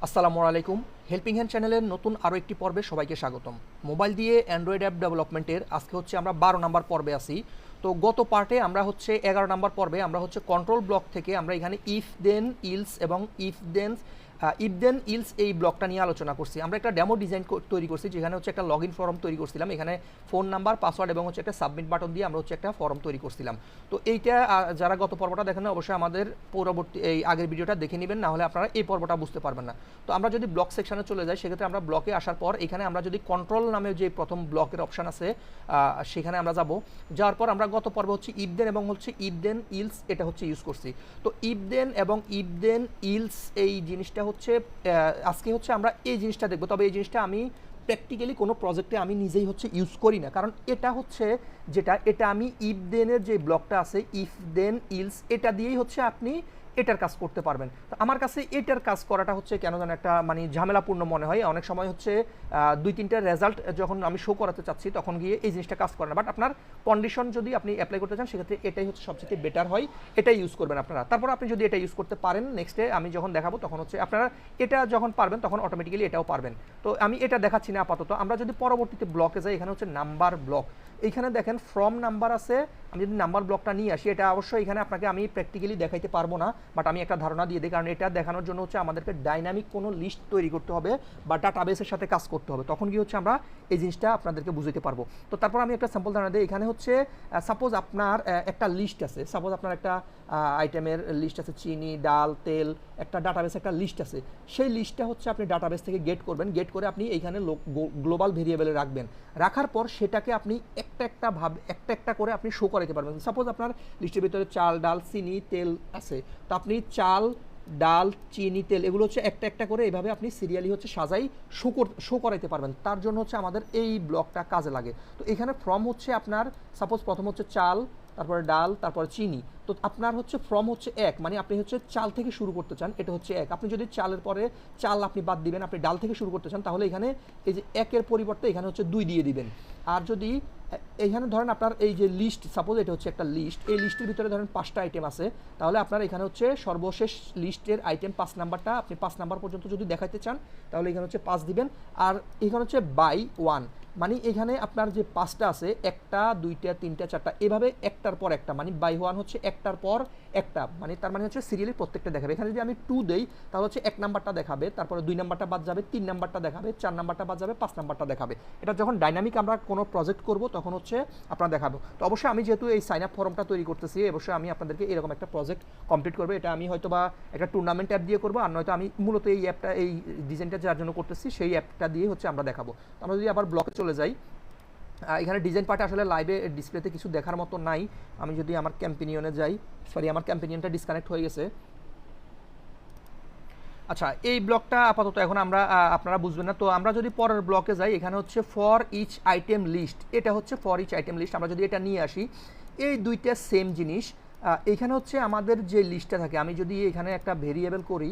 আসসালামু আলাইকুম। Helping hand চ্যানেলের নতুন আরও একটি পর্বে সবাইকে স্বাগতম। মোবাইল দিয়ে অ্যান্ড্রয়েড অ্যাপ ডেভেলপমেন্টের আজকে হচ্ছে আমরা 12 নাম্বার পর্বে আছি। তো গত পার্টে আমরা হচ্ছে 11 নাম্বার পর্বে আমরা হচ্ছে কন্ট্রোল ব্লক থেকে আমরা এখানে ইফ দেন ইলস এবং ইফ দেন ইলস এই ব্লকটা নিয়ে আলোচনা করছি। আমরা একটা ডেমো ডিজাইন তৈরি করছি, যেখানে হচ্ছে একটা লগ ইন ফর্ম তৈরি করছিলাম। এখানে ফোন নাম্বার, পাসওয়ার্ড এবং হচ্ছে একটা সাবমিট বাটন দিয়ে আমরা হচ্ছে একটা ফর্ম তৈরি করছিলাম। তো এইটা যারা গত পর্বটা দেখেন না, অবশ্যই আমাদের পরবর্তী এই আগের ভিডিওটা দেখে নেবেন, না হলে আপনারা এই পর্বটা বুঝতে পারবেন না। তো আমরা যদি ব্লক সেকশনে চলে যাই, সেক্ষেত্রে আমরা ব্লকে আসার পর এখানে আমরা যদি কন্ট্রোল নামে যে প্রথম ব্লকের অপশান আছে সেখানে আমরা যাওয়ার পর আমরা গত পর্বে হচ্ছে ইফ দেন এবং হচ্ছে ইফ দেন ইলস এটা হচ্ছে ইউজ করছি। তো ইফ দেন এবং ইফ দেন ইলস এই জিনিসটা হচ্ছে আজকে হচ্ছে আমরা এই জিনিসটা দেখবো। তবে এই জিনিসটা আমি প্র্যাকটিক্যালি কোনো প্রজেক্টে আমি নিজেই হচ্ছে ইউজ করি না, কারণ এটা হচ্ছে এটা আমি ইফ দেনের যে ব্লকটা আছে ইফ দেন ইলস এটা দিয়েই হচ্ছে আপনি এটার কাজ করতে পারবেন। তো আমার কাছে এটার কাজ করাটা হচ্ছে কেন যেন একটা মানে ঝামেলাপূর্ণ মনে হয়। অনেক সময় হচ্ছে 2-3টা রেজাল্ট যখন আমি শো করাতে চাচ্ছি তখন গিয়ে এই জিনিসটা কাজ করে না। বাট আপনার কন্ডিশন যদি আপনি অ্যাপ্লাই করতে চান, সেক্ষেত্রে এটাই হচ্ছে সবচেয়ে বেটার হয়, এটাই ইউজ করবেন আপনারা। তারপর আপনি যদি এটা ইউজ করতে পারেন, নেক্সটে আমি যখন দেখাবো তখন হচ্ছে আপনারা এটা যখন পারবেন তখন অটোমেটিক্যালি এটাও পারবেন। তো আমি এটা দেখাচ্ছি না আপাতত। আমরা যদি পরবর্তীতে ব্লকে যাই, এখানে হচ্ছে নাম্বার ব্লক। এইখানে দেখেন ফ্রম নাম্বার আছে। আমি যদি নাম্বার ব্লকটা নিয়ে আসি, এটা অবশ্যই এখানে আপনাকে আমি প্র্যাকটিক্যালি দেখাইতে পারবো না, বাট আমি একটা ধারণা দিয়ে দিই, কারণ এটা দেখানোর জন্য হচ্ছে আমাদেরকে ডাইনামিক কোনো লিস্ট তৈরি করতে হবে বা ডাটাবেসের সাথে কাজ করতে হবে, তখন কি হচ্ছে আমরা এই জিনিসটা আপনাদেরকে বুঝাতে পারবো। তো তারপর আমি একটা স্যাম্পল ধারণা দিই। এখানে হচ্ছে সাপোজ আপনার একটা লিস্ট আছে, সাপোজ আপনার একটা আইটেমের লিস্ট আছে, চিনি, ডাল, তেল, একটা ডাটাবেস একটা লিস্ট আছে। সেই লিস্টটা হচ্ছে আপনি ডাটাবেস থেকে গেট করবেন, গেট করে আপনি এইখানে গ্লোবাল ভেরিয়েবলে রাখবেন। রাখার পর সেটাকে আপনি একটা করে আপনি শো করাতে পারবেন। সাপোজ আপনার লিস্টের ভিতরে চাল, ডাল, চিনি, তেল আছে, তো আপনি চাল, ডাল, চিনি, তেল এগুলো হচ্ছে একটা করে এইভাবে আপনি সিরিয়ালি হচ্ছে সাজাই শো করাইতে পারবেন। তার জন্য হচ্ছে আমাদের এই ব্লকটা কাজে লাগে। তো এখানে ফ্রম হচ্ছে আপনার সাপোজ প্রথম হচ্ছে চাল, তারপরে ডাল, তারপরে চিনি। তো আপনার হচ্ছে ফ্রম হচ্ছে এক, মানে আপনি হচ্ছে চাল থেকে শুরু করতে চান, এটা হচ্ছে এক। আপনি যদি চালের পরে চাল আপনি বাদ দিবেন, আপনি ডাল থেকে শুরু করতে চান, তাহলে এখানে এই যে একের পরিবর্তে এখানে হচ্ছে 2 দিয়ে দিবেন। আর যদি এইখানে ধরেন আপনার এই যে লিস্ট, সাপোজ এটা হচ্ছে একটা লিস্ট, এই লিস্টের ভিতরে ধরেন 5টা আইটেম আছে, তাহলে আপনার এখানে হচ্ছে সর্বশেষ লিস্টের আইটেম 5 নাম্বারটা আপনি 5 নাম্বার পর্যন্ত যদি দেখাইতে চান, তাহলে এখানে হচ্ছে 5 দিবেন। আর এখানে হচ্ছে বাই 1, মানে এখানে আপনার যে 5টা আছে, 1টা 2টা 3টা 4টা এভাবে একটার পর একটা, মানে বাই 1 হচ্ছে একটার পর একটা, মানে তার মানে হচ্ছে সিরিয়ালি প্রত্যেকটা দেখাবে। এখানে যদি আমি 2 দেই, তাহলে হচ্ছে 1 নাম্বারটা দেখাবে, তারপরে 2 নাম্বারটা বাদ যাবে, 3 নাম্বারটা দেখাবে, 4 নাম্বারটা বাদ যাবে, 5 নাম্বারটা দেখাবে। এটা যখন ডাইনামিক আমরা কোনো প্রজেক্ট করব তখন হচ্ছে আপনারা দেখাবো। তো অবশ্যই আমি যেহেতু এই সাইন আপ ফর্মটা তৈরি করতেছি, অবশ্যই আমি আপনাদেরকে এরকম একটা প্রজেক্ট কমপ্লিট করবো। এটা আমি হয়তো বা একটা টুর্নামেন্ট অ্যাপ দিয়ে করবো, আর নয়তো আমি মূলত এই অ্যাপটা এই ডিজাইনটা যার জন্য করতেছি সেই অ্যাপটা দিয়ে হচ্ছে আমরা দেখাবো। তো আমরা যদি আবার ব্লকে চলে যাই, এখানে ডিজাইন পার্টে আসলে লাইভে ডিসপ্লেতে কিছু দেখার মতো নাই। আমি যদি আমার ক্যাম্পেনিয়নে যাই, সরি আমার ক্যাম্পেনিয়নটা ডিসকানেক্ট হয়ে গেছে। আচ্ছা, এই ব্লকটা আপাতত এখন আমরা আপনারা বুঝবেন না। তো আমরা যদি পরের ব্লকে যাই, এখানে হচ্ছে ফর ইচ আইটেম লিস্ট, এটা হচ্ছে ফর ইচ আইটেম লিস্ট। আমরা যদি এটা নিয়ে আসি, এই দুইটা সেম জিনিস। এখানে হচ্ছে আমাদের যে লিস্টটা থাকে, আমি যদি এখানে একটা ভেরিয়েবল করি,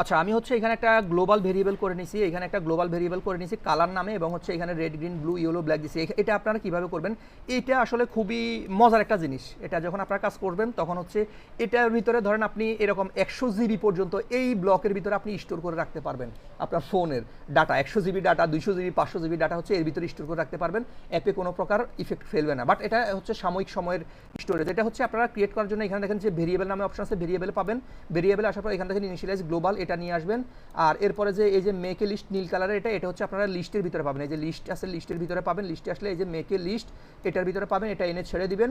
আচ্ছা আমি হচ্ছে এখানে একটা গ্লোবাল ভেরিয়েবল করে নিছি, এখানে একটা গ্লোবাল ভেরিয়েবল করে নিছি কালার নামে, এবং হচ্ছে এখানে red, green, blue, yellow, black দিছি। এটা আপনারা কিভাবে করবেন, এটা আসলে খুবই মজার একটা জিনিস। এটা যখন আপনারা কাজ করবেন তখন হচ্ছে এটার ভিতরে ধরেন আপনি এরকম 100 জিবি পর্যন্ত এই ব্লকের ভিতরে আপনি স্টোর করে রাখতে পারবেন। আপনার ফোনের data 100 GB data, 200 GB, 500 GB data হচ্ছে এর ভিতরে স্টোর করে রাখতে পারবেন। অ্যাপে কোনো প্রকার ইফেক্ট ফেলবে না। বাট এটা হচ্ছে সাময়িক সময়ের স্টোরেজ। এটা হচ্ছে আপনারা ক্রিয়েট করার জন্য এখানে দেখেন যে ভেরিয়েবল নামে অপশন আছে, ভেরিয়েবল পাবেন। ভেরিয়েবল আসার পর এখান থেকে ইনিশিয়ালাইজ গ্লোবাল এটা নিয়ে আসবেন। আর এরপরে যে এই যে মেকে লিস্ট নীল কালারের, এটা হচ্ছে আপনারা লিস্টের ভিতরে পাবেন। এই যে লিস্ট আছে লিস্টের ভিতরে পাবেন, লিস্টে আসলে এই যে মেকে লিস্ট এটার ভিতরে পাবেন। এটা এনে ছেড়ে দিবেন,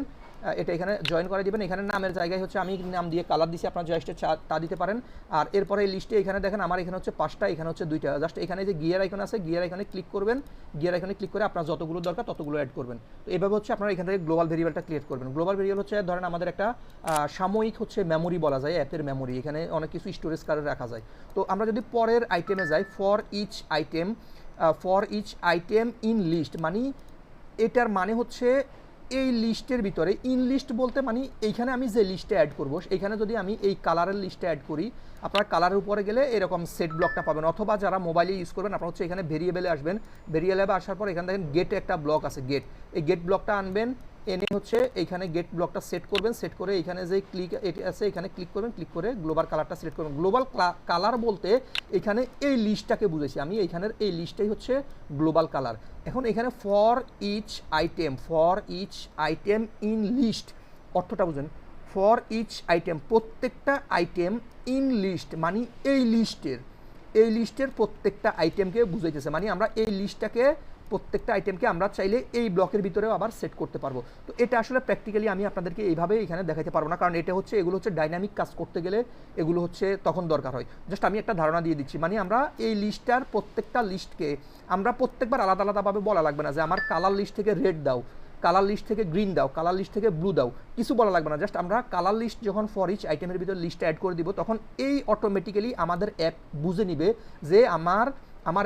এটা এখানে জয়েন করে দিবেন। এখানে নামের জায়গায় হচ্ছে আমি নাম দিয়ে কালার দিছি, আপনারা জাস্ট তা দিতে পারেন। আর এরপরে এই লিস্টে এখানে দেখেন আমার এখানে হচ্ছে 5টা, এখানে হচ্ছে 2টা। জাস্ট এখানে যে গিয়ার আইকন আছে, গিয়ার আইকনে ক্লিক করবেন, গিয়ার আইকনে ক্লিক করে আপনার যতগুলো দরকার ততগুলো অ্যাড করবেন। তো এইভাবে হচ্ছে আপনারা এখান থেকে গ্লোবাল ভেরিয়েবলটা ক্রিয়েট করবেন। গ্লোবাল ভেরিয়েবল হচ্ছে ধরেন আমাদের একটা সাময়িক হচ্ছে মেমোরি বলা যায়, অ্যাপের মেমোরি। এখানে অনেক কিছু স্টোরেজ করে রাখা যায়। তো আমরা যদি পরের আইটেমে যাই, for each item in list, মানে এটার মানে হচ্ছে এই লিস্টের ভিতরে, ইন লিস্ট বলতে মানে এইখানে আমি যে লিস্টে অ্যাড করবো, এইখানে যদি আমি এই কালারের লিস্টে অ্যাড করি, আপনারা কালারের উপরে গেলে এরকম সেট ব্লকটা পাবেন। অথবা যারা মোবাইলে ইউজ করবেন, আপনারা হচ্ছে এখানে ভেরিয়েবলে আসবেন, ভেরিয়েবলে আসার পর এখানে দেখেন গেট একটা ব্লক আছে, গেট, এই গেট ব্লকটা আনবেন, এনে হচ্ছে এইখানে গেট ব্লকটা সেট করবেন, সেট করে এখানে যে ক্লিক এটি আছে এখানে ক্লিক করবেন, ক্লিক করে গ্লোবাল কালারটা সিলেক্ট করবেন। গ্লোবাল কালার বলতে এখানে এই লিস্টটাকে বুঝেছি আমি, এইখানের এই লিস্টটাই হচ্ছে গ্লোবাল কালার। এখন এখানে for each item in list অর্থটা বুঝেন। ফর ইচ আইটেম, প্রত্যেকটা আইটেম ইন লিস্ট মানে এই লিস্টের প্রত্যেকটা আইটেমকে বুঝাইতেছে, মানে আমরা এই লিস্টটাকে প্রত্যেকটা আইটেমকে আমরা চাইলে এই ব্লকের ভিতরেও আবার সেট করতে পারবো। তো এটা আসলে প্র্যাকটিক্যালি আমি আপনাদেরকে এইভাবে এখানে দেখাতে পারবো না, কারণ এটা হচ্ছে এগুলো হচ্ছে ডাইনামিক কাজ করতে গেলে এগুলো হচ্ছে তখন দরকার হয়। জাস্ট আমি একটা ধারণা দিয়ে দিচ্ছি, মানে আমরা এই লিস্টটার প্রত্যেকটা লিস্টকে আমরা প্রত্যেকবার আলাদা আলাদাভাবে বলা লাগবে না যে আমার কালার লিস্ট থেকে রেড দাও, কালার লিস্ট থেকে গ্রিন দাও, কালার লিস্ট থেকে ব্লু দাও, কিছু বলা লাগবে না। জাস্ট আমরা কালার লিস্ট যখন ফর ইচ আইটেমের ভিতরে লিস্টটা অ্যাড করে দিব, তখন এই অটোমেটিক্যালি আমাদের অ্যাপ বুঝে নিবে যে আমার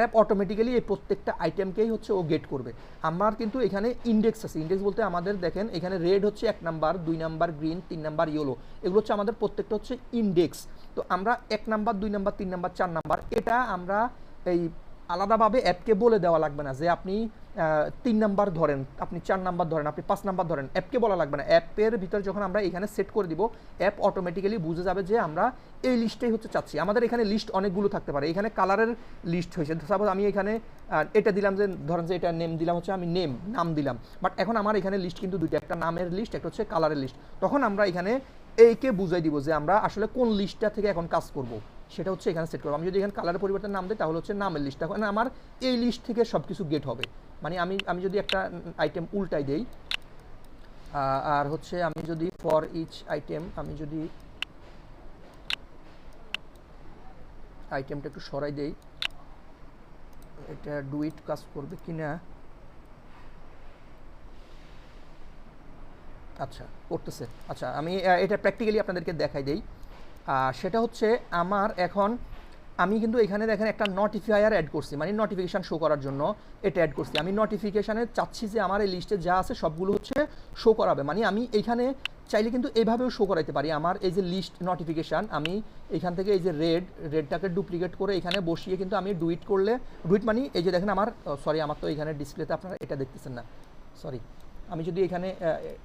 অ্যাপ অটোমেটিক্যালি এই প্রত্যেকটা আইটেমকেই হচ্ছে ও গেট করবে। আমার কিন্তু এখানে ইন্ডেক্স আছে, ইন্ডেক্স বলতে আমাদের দেখেন এখানে রেড হচ্ছে 1 number, 2 number green, 3 number yellow, এগুলো হচ্ছে আমাদের প্রত্যেকটা হচ্ছে ইন্ডেক্স। তো আমরা 1 নাম্বার, 2 নাম্বার, 3 নাম্বার, 4 নাম্বার এটা আমরা এই আলাদাভাবে অ্যাপকে বলে দেওয়া লাগবে না যে আপনি 3 নাম্বার ধরেন, আপনি 4 নাম্বার ধরেন, আপনি 5 নাম্বার ধরেন, অ্যাপকে বলা লাগবে না। অ্যাপের ভিতরে যখন আমরা এখানে সেট করে দিব, অ্যাপ অটোমেটিক্যালি বুঝে যাবে যে আমরা এই লিস্টেই হচ্ছে চাচ্ছি। আমাদের এখানে লিস্ট অনেকগুলো থাকতে পারে, এখানে কালারের লিস্ট হয়েছে, সাপোজ আমি এখানে এটা দিলাম যে ধরেন যে এটা নেম দিলাম হচ্ছে আমি নাম দিলাম, বাট এখন আমার এখানে লিস্ট কিন্তু দুইটা, একটা নামের লিস্ট, একটা হচ্ছে কালারের লিস্ট। তখন আমরা এখানে এইকে বুঝাই দিব যে আমরা আসলে কোন লিস্টটা থেকে এখন কাজ করব, সেটা হচ্ছে এখানে সেট করবো। আমি যদি এখানে কালারের পরিবর্তে নাম দিই তাহলে হচ্ছে নামের লিস্টটা, মানে আমার এই লিস্ট থেকে সব কিছু গেট হবে। মানে আমি যদি একটা আইটেম উল্টাই দেই আর হচ্ছে আমি যদি ফর ইচ আইটেম, আমি যদি আইটেমটা একটু সরাই দেই, এটা ডুইট কাজ করবে কিনা, আচ্ছা করতেছে। আচ্ছা আমি এটা প্র্যাকটিক্যালি আপনাদেরকে দেখাই দেই। সেটা হচ্ছে আমার এখন আমি কিন্তু এখানে দেখেন একটা নোটিফায়ার অ্যাড করছি, মানে নোটিফিকেশান শো করার জন্য এটা অ্যাড করছি। আমি নোটিফিকেশানে চাচ্ছি যে আমার এই লিস্টে যা আছে সবগুলো হচ্ছে শো করাবে, মানে আমি এইখানে চাইলে কিন্তু এইভাবেও শো করাইতে পারি। আমার এই যে লিস্ট নোটিফিকেশান, আমি এখান থেকে এই যে রেডটাকে ডুপ্লিকেট করে এখানে বসিয়ে কিন্তু আমি ডুইট করলে, ডুইট মানে এই যে দেখেন আমার সরি আমার তো এখানে ডিসপ্লেতে আপনারা এটা দেখতেছেন না, সরি। আমি যদি এখানে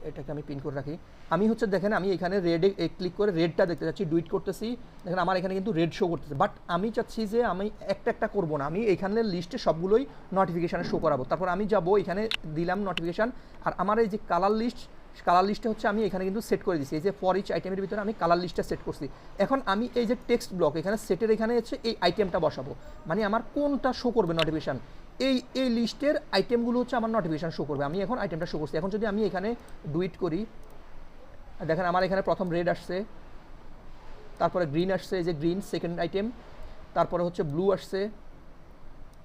এটাকে আমি পিন করে রাখি, আমি হচ্ছে দেখেন আমি এখানে রেডে ক্লিক করে রেডটা দেখতে চাচ্ছি, ডুইট করতেছি, দেখেন আমার এখানে কিন্তু রেড শো করতেছে। বাট আমি চাচ্ছি যে আমি একটা করবো না, আমি এখানের লিস্টে সবগুলোই নোটিফিকেশানে শো করাবো। তারপর আমি যাব এখানে দিলাম নোটিফিকেশান, আর আমার এই যে কালার লিস্টে হচ্ছে আমি এখানে কিন্তু সেট করে দিচ্ছি, এই যে ফর ইচ আইটেমের ভিতরে আমি কালার লিস্টটা সেট করছি। এখন আমি এই যে টেক্সট ব্লক এখানে সেটের এখানে হচ্ছে এই আইটেমটা বসাবো, মানে আমার কোনটা শো করবে নোটিফিকেশান, এই লিস্টের আইটেমগুলো হচ্ছে আমার নোটিফিকেশান শো করবে। আমি এখন আইটেমটা শো করছি। এখন যদি আমি এখানে ডুইট করি, দেখেন আমার এখানে প্রথম রেড আসছে, তারপরে গ্রিন আসছে, এই যে গ্রিন সেকেন্ড আইটেম, তারপরে হচ্ছে ব্লু আসছে,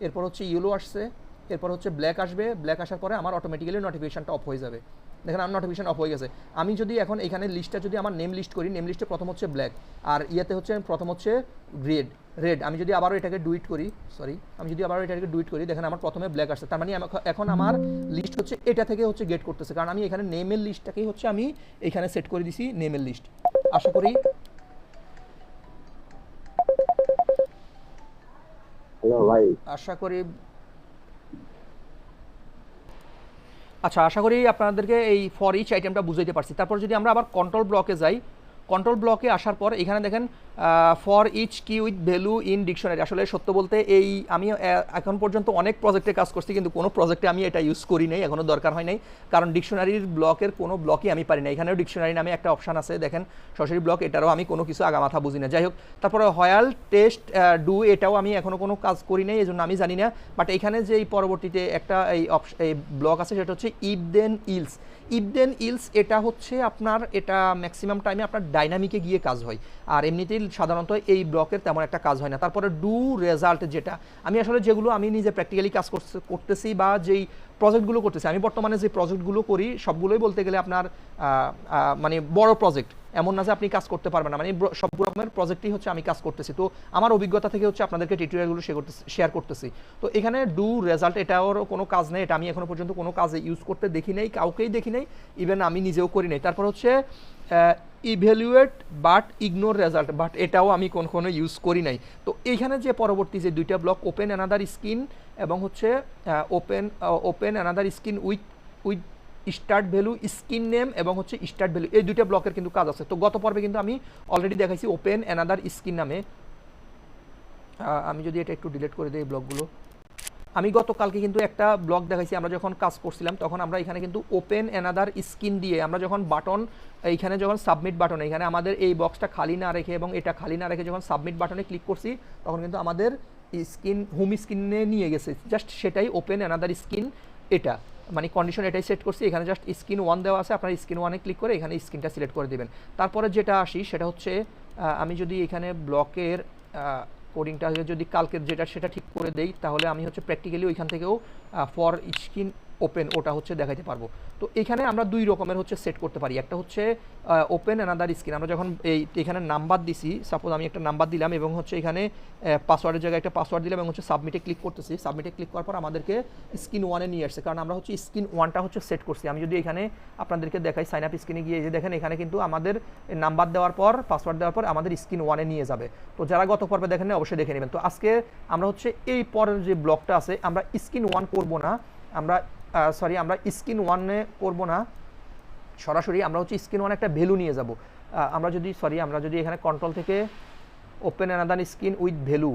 এরপর হচ্ছে ইয়েলো আসছে, এরপর হচ্ছে ব্ল্যাক আসবে, ব্ল্যাক আসার পরে আমার অটোমেটিক্যালি নোটিফিকেশানটা অফ হয়ে যাবে। দেখেন আমার নোটিফিকেশান অফ হয়ে গেছে। আমি যদি এখন এখানে লিস্টটা যদি আমার নেম লিস্ট করি, নেম লিস্টে প্রথম হচ্ছে ব্ল্যাক, আর ইয়েতে হচ্ছে প্রথম হচ্ছে রেড। আমি যদি আবারও এটাকে ডুইট করি, দেখেন আমার প্রথমে ব্ল্যাক আসছে, তার মানে এখন আমার লিস্ট হচ্ছে এটা থেকে হচ্ছে গেট করতেছে, কারণ আমি এখানে নেমের লিস্টটাকেই হচ্ছে আমি এখানে সেট করে দিছি নেমের লিস্ট। আশা করি আশা করি আপনাদেরকে এই ফর ইচ আইটেমটা বুঝাইতে পারছি। তারপর যদি আমরা আবার কন্ট্রোল ব্লকে যাই, কন্ট্রোল ব্লকে আসার পর এখানে দেখেন ফর ইচ কি উইথ ভ্যালু ইন ডিকশনারি। আসলে সত্য বলতে এই আমি এখন পর্যন্ত অনেক প্রজেক্টে কাজ করছি, কিন্তু কোনো প্রজেক্টে আমি এটা ইউজ করি নাই, এখনও দরকার হয় নাই, কারণ ডিকশনারির ব্লকের কোনো ব্লকই আমি পারি না। এখানেও ডিকশনারি নামে একটা অপশান আছে দেখেন, সরাসরি ব্লক, এটারও আমি কোনো কিছু আগামাথা বুঝি না। যাই হোক, তারপরে হয়াল টেস্ট ডু, এটাও আমি এখনও কোনো কাজ করি নাই, এই জন্য আমি জানি না। বাট এখানে যে এই পরবর্তীতে একটা এই ব্লক আছে, সেটা হচ্ছে ইফ দেন ইলস। এটা হচ্ছে আপনার, এটা ম্যাক্সিমাম টাইমে আপনার ডাইনামিকে গিয়ে কাজ হয়, আর এমনিতেই সাধারণত এই ব্লকের তেমন একটা কাজ হয় না। তারপরে ডু রেজাল্ট, যেটা আমি আসলে যেগুলো আমি নিজে প্র্যাকটিক্যালি কাজ করতেছি বা যেই প্রজেক্টগুলো করতেছি, আমি বর্তমানে যে প্রজেক্টগুলো করি সবগুলোই বলতে গেলে আপনার মানে বড় প্রজেক্ট, এমন না যে আপনি কাজ করতে পারবেন না, মানে সব রকমের প্রজেক্টই হচ্ছে আমি কাজ করতেছি। তো আমার অভিজ্ঞতা থেকে হচ্ছে আপনাদেরকে টিউটোরিয়ালগুলো শেয়ার করতেছি। তো এখানে ডু রেজাল্ট, এটাও কোনো কাজ নেই, এটা আমি এখনো পর্যন্ত কোনো কাজে ইউজ করতে দেখি নাই, কাউকেই দেখি নাই, ইভেন আমি নিজেও করি নাই। তারপর হচ্ছে evaluate but ignore result, but এটাও আমি কোনো ইউজ করি নাই। তো এইখানে যে পরবর্তী যে দুইটা ব্লক, ওপেন অ্যানাদার স্ক্রিন এবং হচ্ছে open another screen with start value, screen name এবং হচ্ছে স্টার্ট ভ্যালু, এই দুইটা ব্লকের কিন্তু কাজ আছে। তো গত পর্বে কিন্তু আমি অলরেডি দেখাইছি ওপেন অ্যানাদার স্ক্রিন নামে। আমি যদি এটা একটু ডিলিট করে দিই ব্লকগুলো, আমি গতকালকে কিন্তু একটা ব্লগ দেখাইছি, আমরা যখন কাজ করছিলাম তখন আমরা এখানে কিন্তু ওপেন অ্যানাদার স্ক্রিন দিয়ে আমরা যখন বাটন এইখানে যখন সাবমিট বাটন এখানে আমাদের এই বক্সটা খালি না রেখে এবং এটা খালি না রেখে যখন সাবমিট বাটনে ক্লিক করছি তখন কিন্তু আমাদের স্ক্রিন হোম স্ক্রিনে নিয়ে গেছে। জাস্ট সেটাই ওপেন অ্যানাদার স্ক্রিন, এটা মানে কন্ডিশন এটাই সেট করছি। এখানে জাস্ট স্ক্রিন 1 দেওয়া আছে, আপনার স্ক্রিন 1-এ ক্লিক করে এখানে স্ক্রিনটা সিলেক্ট করে দেবেন। তারপরে যেটা আসি সেটা হচ্ছে আমি যদি এখানে ব্লকের কোডিংটা যদি কালকের যেটা সেটা ঠিক করে দেই তাহলে আমি হচ্ছে প্র্যাকটিক্যালি ওইখান থেকেও ফর স্ক্রিন ওপেন ওটা হচ্ছে দেখাতে পারবো। তো এখানে আমরা দুই রকমের হচ্ছে সেট করতে পারি। একটা হচ্ছে ওপেন অ্যানাদার স্ক্রিন, আমরা যখন এখানে নাম্বার দিছি, সাপোজ আমি একটা নাম্বার দিলাম এবং হচ্ছে এখানে পাসওয়ার্ডের জায়গায় একটা পাসওয়ার্ড দিলাম এবং হচ্ছে সাবমিটে ক্লিক করতেছি। সাবমিটে ক্লিক করার পর আমাদেরকে স্ক্রিন 1-এ নিয়ে আসছে, কারণ আমরা হচ্ছে স্ক্রিন 1টা হচ্ছে সেট করছি। আমি যদি এখানে আপনাদেরকে দেখাই সাইন আপ স্ক্রিনে গিয়ে যে দেখেন এখানে কিন্তু আমাদের নাম্বার দেওয়ার পর পাসওয়ার্ড দেওয়ার পর আমাদের স্ক্রিন 1-এ নিয়ে যাবে। তো যারা গত পর্বে দেখেন অবশ্যই দেখে নেবেন। তো আজকে আমরা হচ্ছে এই পরের যে ব্লকটা আছে আমরা স্ক্রিন 1 করব না, আমরা আমরা স্ক্রিন 1-এ করব না, সরাসরি আমরা হচ্ছে স্ক্রিন 1 একটা ভ্যালু নিয়ে যাব। আমরা যদি এখানে কন্ট্রোল থেকে open another screen with value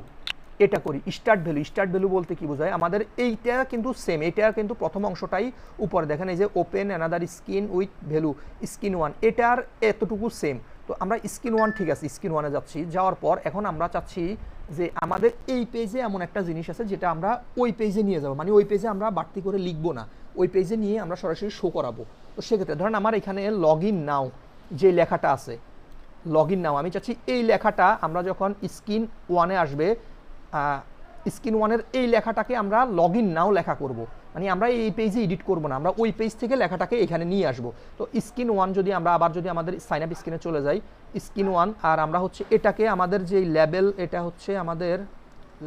এটা করি, স্টার্ট ভ্যালু। স্টার্ট ভ্যালু বলতে কি বোঝায়, আমাদের এইটা কিন্তু সেম, এটা কিন্তু প্রথম অংশটাই উপরে দেখেন এই যে open another screen with value screen 1, এটার এতটুকু সেম। তো আমরা স্ক্রিন 1 ঠিক আছে, স্ক্রিন 1-এ যাচ্ছি, যাওয়ার পর এখন আমরা চাচ্ছি যে আমাদের এই পেজে এমন একটা জিনিস আছে যেটা আমরা ওই পেজে নিয়ে যাবো, মানে ওই পেজে আমরা বাড়তি করে লিখবো না, ওই পেজে নিয়ে আমরা সরাসরি শো করাবো। তো সেক্ষেত্রে ধরেন আমার এখানে লগ ইন নাও যে লেখাটা আছে, লগ ইন নাও, আমি চাচ্ছি এই লেখাটা আমরা যখন স্ক্রিন 1-এ আসবে স্ক্রিন 1-এর এই লেখাটাকে আমরা লগ ইন নাও লেখা করব, মানে আমরা এই পেজে এডিট করব না, আমরা ওই পেজ থেকে লেখাটাকে এখানে নিয়ে আসব। তো স্ক্রিন 1 যদি আমরা আবার যদি আমাদের সাইন আপ স্ক্রিনে চলে যাই, স্ক্রিন 1 আর আমরা হচ্ছে এটাকে আমাদের যে লেভেল, এটা হচ্ছে আমাদের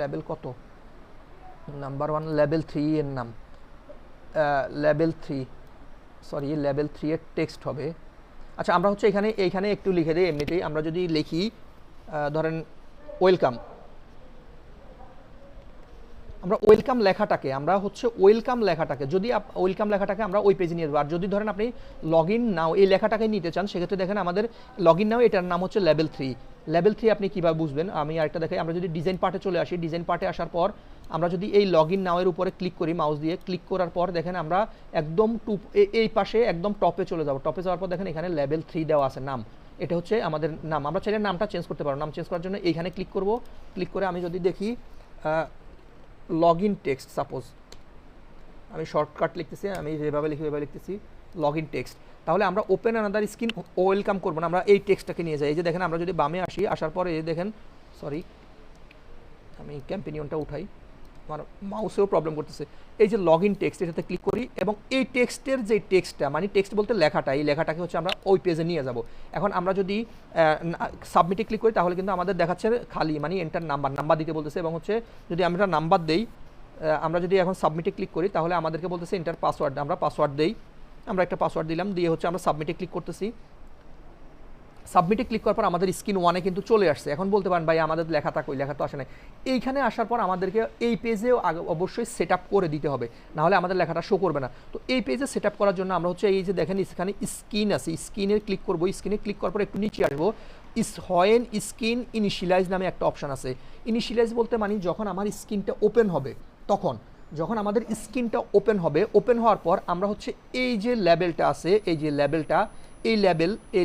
লেভেল কত, নাম্বার 1 লেভেল 3 এর নাম, লেভেল 3 এর টেক্সট হবে। আচ্ছা আমরা হচ্ছে এইখানে একটু লিখে দিই, এমনিতেই আমরা যদি লিখি ধরেন ওয়েলকাম, আমরা ওয়েলকাম লেখাটাকে যদি ওয়েলকাম লেখাটাকে আমরা ওই পেজে নিয়ে যাবো। আর যদি ধরেন আপনি লগ ইন নাও এই লেখাটাকে নিতে চান, সেক্ষেত্রে দেখেন আমাদের লগ ইন নাও এটার নাম হচ্ছে লেভেল 3। লেভেল 3 আপনি কীভাবে বুঝবেন, আমি আরেকটা দেখাই। আমরা যদি ডিজাইন পার্টে চলে আসি, ডিজাইন পার্টে আসার পর আমরা যদি এই লগ ইন নাও এর উপরে ক্লিক করি, মাউস দিয়ে ক্লিক করার পর দেখেন আমরা একদম এই পাশে একদম টপে চলে যাবো। টপে যাওয়ার পর দেখেন এখানে লেভেল 3 দেওয়া আছে নাম, এটা হচ্ছে আমাদের নাম। আমরা চাইলে নামটা চেঞ্জ করতে পারবো, নাম চেঞ্জ করার জন্য এইখানে ক্লিক করব। ক্লিক করে আমি যদি দেখি লগ ইন টেক্সট, সাপোজ আমি শর্টকাট লিখতেছি, আমি যেভাবে লিখি ওইভাবে লিখতেছি লগ ইন টেক্সট, তাহলে আমরা ওপেন অ্যানাদার স্ক্রিন ওয়েলকাম করবো না, আমরা এই টেক্সটটাকে নিয়ে যাই। এই যে দেখেন আমরা যদি বামে আসি, আসার পরে এই দেখেন আমি ক্যাম্পেনিয়নটা উঠাই, আমার মাউসেও প্রবলেম করতেছে। এই যে লগ ইন টেক্সট এটাতে ক্লিক করি এবং এই টেক্সটের যে টেক্সটটা, মানে টেক্সট বলতে লেখাটা, এই লেখাটাকে হচ্ছে আমরা ওই পেজে নিয়ে যাব। এখন আমরা যদি সাবমিটে ক্লিক করি তাহলে কিন্তু আমাদের দেখাচ্ছে খালি, মানে এন্টার নাম্বার দিতে বলতেছে এবং হচ্ছে যদি আমরা নাম্বার দেই, আমরা যদি এখন সাবমিটে ক্লিক করি তাহলে আমাদেরকে বলতেছে এন্টার পাসওয়ার্ড, আমরা পাসওয়ার্ড দেই, আমরা একটা পাসওয়ার্ড দিলাম, দিয়ে হচ্ছে আমরা সাবমিটে ক্লিক করতেছি। সাবমিটে ক্লিক করার পর আমাদের স্ক্রিন 1-এ কিন্তু চলে আসছে। এখন বলতে পারেন ভাই আমাদের লেখাটা কই, লেখা তো আসে না। এইখানে আসার পর আমাদেরকে এই পেজেও অবশ্যই সেট আপ করে দিতে হবে, নাহলে আমাদের লেখাটা শো করবে না। তো এই পেজে সেট আপ করার জন্য আমরা হচ্ছে এই যে দেখেন এখানে স্ক্রিন আছে, স্ক্রিনে ক্লিক করবো। স্ক্রিনে ক্লিক করার পর একটু নিচে আসবো, হোয়েন স্ক্রিন ইনিশিয়ালাইজ নামে একটা অপশান আছে। ইনিশিয়ালাইজ বলতে মানে যখন আমার স্ক্রিনটা ওপেন হবে, তখন যখন আমাদের স্ক্রিনটা ওপেন হবে, ওপেন হওয়ার পর আমরা হচ্ছে এই যে লেভেলটা আছে, এই যে লেভেলটা, এই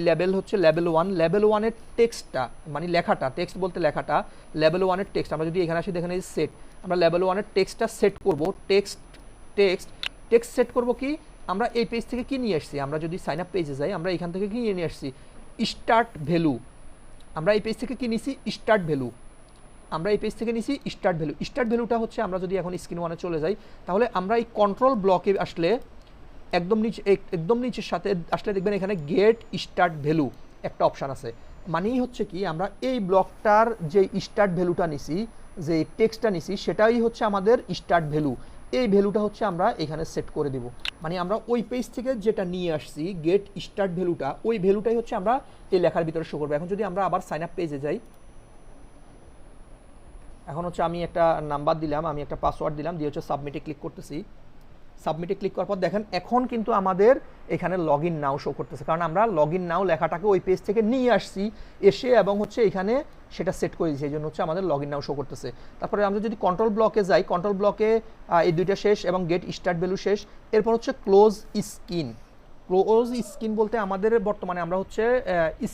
লেভেল হচ্ছে লেভেল 1, লেভেল 1-এর টেক্সটটা, মানে লেখাটা, টেক্সট বলতে লেখাটা, লেভেল 1-এর টেক্সট আমরা যদি এখানে আসি দেখেন এই সেট, আমরা লেভেল 1-এর টেক্সটটা সেট করব। টেক্সট সেট করব কি, আমরা এই পেজ থেকে কি নিয়ে আসছি, আমরা যদি সাইন আপ পেজে যাই আমরা এখান থেকে কি নিয়ে আসছি, স্টার্ট ভ্যালু। আমরা এই পেজ থেকে কি নিছি, স্টার্ট ভ্যালু। আমরা এই পেজ থেকে নিছি স্টার্ট ভ্যালু। স্টার্ট ভ্যালুটা হচ্ছে আমরা যদি এখন স্ক্রিন 1-এ চলে যাই তাহলে আমরা এই কন্ট্রোল ব্লকে আসলে একদম নিচের সাথে আসলে দেখবেন এখানে গেট স্টার্ট ভ্যালু একটা অপশান আছে। মানেই হচ্ছে কি আমরা এই ব্লকটার যে স্টার্ট ভ্যালুটা নিছি, যে টেক্সটটা নিছি, সেটাই হচ্ছে আমাদের স্টার্ট ভ্যালু। এই ভ্যালুটা হচ্ছে আমরা এখানে সেট করে দিব, মানে আমরা ওই পেজ থেকে যেটা নিয়ে আসছি গেট স্টার্ট ভ্যালুটা, ওই ভ্যালুটাই হচ্ছে আমরা এই লেখার ভিতরে শো করবো। এখন যদি আমরা আবার সাইন আপ পেজে যাই, এখন হচ্ছে আমি একটা নাম্বার দিলাম, আমি একটা পাসওয়ার্ড দিলাম, দিয়ে হচ্ছে সাবমিটে ক্লিক করতেছি। সাবমিটে ক্লিক করার পর দেখেন এখন কিন্তু আমাদের এখানে লগ ইন নাও শো করতেছে, কারণ আমরা লগ ইন নাও লেখাটাকে ওই পেজ থেকে নিয়ে আসছি এসে এবং হচ্ছে এখানে সেটা সেট করে দিয়েছি, এই জন্য হচ্ছে আমাদের লগ ইন নাও শো করতেছে। তারপরে আমরা যদি কন্ট্রোল ব্লকে যাই, কন্ট্রোল ব্লকে এই দুইটা শেষ এবং গেট স্টার্ট ভ্যালু শেষ। এরপর হচ্ছে ক্লোজ স্ক্রিন। ক্লোজ স্ক্রিন বলতে আমাদের বর্তমানে আমরা হচ্ছে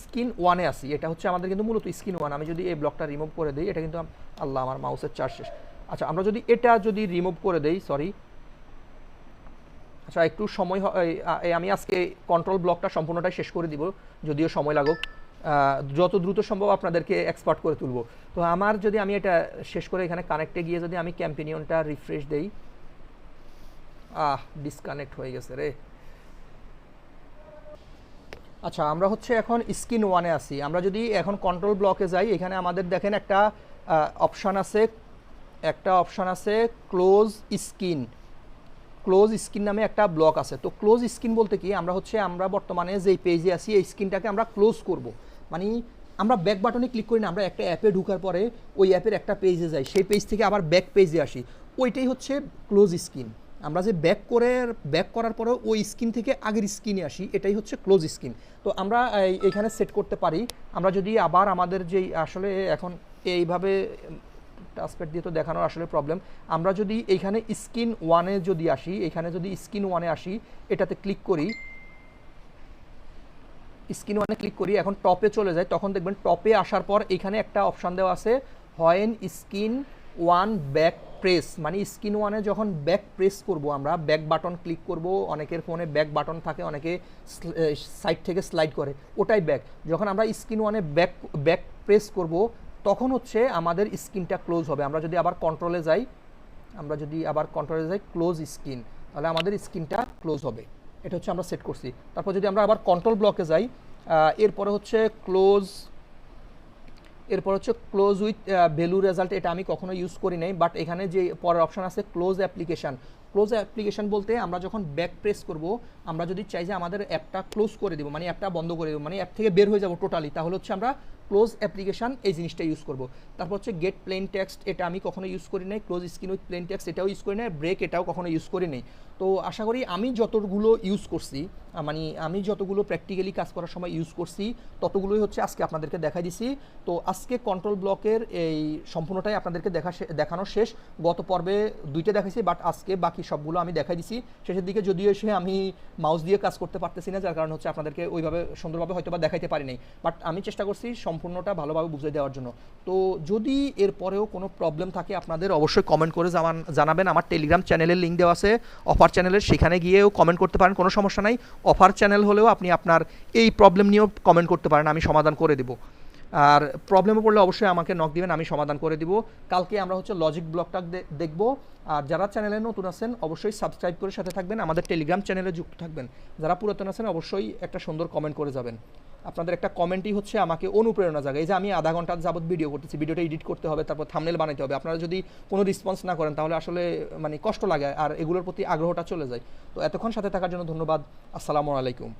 স্ক্রিন 1-এ আছি, এটা হচ্ছে আমাদের কিন্তু মূলত স্ক্রিন 1। আমি যদি এই ব্লকটা রিমুভ করে দিই, এটা কিন্তু আল্লাহ আমার মাউসের চার্জ শেষ। আচ্ছা আমরা যদি এটা যদি রিমুভ করে দেই, সরি, আচ্ছা একটু সময় আমি আজকে কন্ট্রোল ব্লকটা সম্পূর্ণটাই শেষ করে দিব, যদিও সময় লাগুক, যত দ্রুত সম্ভব আপনাদেরকে এক্সপার্ট করে তুলব। তো আমার যদি আমি এটা শেষ করে এখানে কানেক্টে গিয়ে যদি আমি ক্যাম্পেনিয়নটা রিফ্রেশ দেই, ডিসকানেক্ট হয়ে গেছে রে। আচ্ছা আমরা হচ্ছে এখন স্ক্রিন 1-এ আছি। আমরা যদি এখন কন্ট্রোল ব্লকে যাই, এখানে আমাদের দেখেন একটা অপশান আছে ক্লোজ স্ক্রিন। ক্লোজ স্ক্রিন নামে একটা ব্লক আছে। তো ক্লোজ স্ক্রিন বলতে কি, আমরা বর্তমানে যেই পেজে আছি এই স্ক্রিনটাকে আমরা ক্লোজ করব, মানে আমরা ব্যাক বাটনে ক্লিক করি না, আমরা একটা অ্যাপে ঢোকার পরে ওই অ্যাপের একটা পেজে যাই, সেই পেজ থেকে আবার ব্যাক পেজে আসি, ওইটাই হচ্ছে ক্লোজ স্ক্রিন। আমরা যে ব্যাক করার পরে ওই স্ক্রিন থেকে আগের স্ক্রিনে আসি, এটাই হচ্ছে ক্লোজ স্ক্রিন। তো আমরা এখানে সেট করতে পারি। আমরা যদি আবার আমাদের যেই আসলে এখন এইভাবে টাচপ্যাড দিয়ে তো দেখানোর আসলে প্রবলেম, আমরা যদি এইখানে স্ক্রিন 1-এ যদি আসি, এখানে যদি স্ক্রিন 1-এ আসি, এটাতে ক্লিক করি, স্ক্রিন 1-এ ক্লিক করি, এখন টপে চলে যায়, তখন দেখবেন টপে আসার পর এখানে একটা অপশান দেওয়া আছে হোয়েন স্ক্রিন 1 ব্যাক প্রেস, মানে স্ক্রিন 1-এ যখন ব্যাক প্রেস করব, আমরা ব্যাক বাটন ক্লিক করব, অনেকের ফোনে ব্যাক বাটন থাকে, অনেকে সাইড থেকে স্লাইড করে, ওটাই ব্যাক। যখন আমরা স্ক্রিন 1-এ ব্যাক প্রেস করব তখন হচ্ছে আমাদের স্ক্রিনটা ক্লোজ হবে। আমরা যদি আবার কন্ট্রোলে যাই, ক্লোজ স্ক্রিন, তাহলে আমাদের স্ক্রিনটা ক্লোজ হবে। এটা হচ্ছে আমরা সেট করছি। তারপর যদি আমরা আবার কন্ট্রোল ব্লকে যাই, এরপরে হচ্ছে ক্লোজ উইথ ভ্যালু রেজাল্ট, এটা আমি কখনো ইউজ করি নাই, বাট এখানে যে পরের অপশান আছে ক্লোজ অ্যাপ্লিকেশান। ক্লোজ অ্যাপ্লিকেশান বলতে আমরা যখন ব্যাক প্রেস করব, আমরা যদি চাই যে আমাদের অ্যাপটা ক্লোজ করে দেবো, মানে অ্যাপটা বন্ধ করে দেবো, মানে অ্যাপ থেকে বের হয়ে যাবো টোটালি, তাহলে হচ্ছে আমরা ক্লোজ অ্যাপ্লিকেশান এই জিনিসটা ইউজ করব। তারপর হচ্ছে গেট প্লেন টেক্সট, এটা আমি কখনো ইউজ করি নাই। Close screen with plane text এটাও ইউজ করি নাই। ব্রেক এটাও কখনো ইউজ করি নাই। তো আশা করি আমি যতগুলো ইউজ করছি, মানে আমি যতগুলো প্র্যাকটিক্যালি কাজ করার সময় ইউজ করছি, ততগুলোই হচ্ছে আজকে আপনাদেরকে দেখাই দিছি। তো আজকে কন্ট্রোল ব্লকের এই সম্পূর্ণটাই আপনাদেরকে দেখানো শেষ। গত পর্বে 2টা দেখাইছি, বাট আজকে বাকি সবগুলো আমি দেখাই দিছি। শেষের দিকে যদিও এসে আমি মাউস দিয়ে কাজ করতে পারতেছি না, যার কারণে হচ্ছে আপনাদেরকে ওইভাবে সুন্দরভাবে হয়তো বা দেখাইতে পারি নাই, বাট আমি চেষ্টা করছি সম্পূর্ণটা ভালোভাবে বুঝিয়ে দেওয়ার জন্য। তো যদি এরপরেও কোনো প্রবলেম থাকে আপনাদের অবশ্যই কমেন্ট করে জানাবেন। আমার টেলিগ্রাম চ্যানেলের লিঙ্ক দেওয়া আছে অফার চ্যানেলের, সেখানে গিয়েও কমেন্ট করতে পারেন, কোনো সমস্যা নাই। অফার চ্যানেল হলেও আপনি আপনার এই প্রবলেম নিয়েও কমেন্ট করতে পারেন, আমি সমাধান করে দেবো। আর প্রবলেমে পড়লে অবশ্যই আমাকে নক দিবেন, আমি সমাধান করে দিব। কালকে আমরা হচ্ছে লজিক ব্লকটা দেখব। আর যারা চ্যানেলে নতুন আছেন অবশ্যই সাবস্ক্রাইব করে সাথে থাকবেন, আমাদের টেলিগ্রাম চ্যানেলে যুক্ত থাকবেন। যারা পুরাতন আছেন অবশ্যই একটা সুন্দর কমেন্ট করে যাবেন। আপনাদের একটা কমেন্টই হচ্ছে আমাকে অনুপ্রেরণা জাগায়। এই যে আমি আধা ঘন্টা যাবত ভিডিও করতেছি, ভিডিওটা এডিট করতে হবে, তারপর থাম্বনেল বানাইতে হবে, আপনারা যদি কোনো রেসপন্স না করেন তাহলে আসলে মানে কষ্ট লাগে আর এগুলোর প্রতি আগ্রহটা চলে যায়। তো এতক্ষণ সাথে থাকার জন্য ধন্যবাদ। আসসালামু আলাইকুম।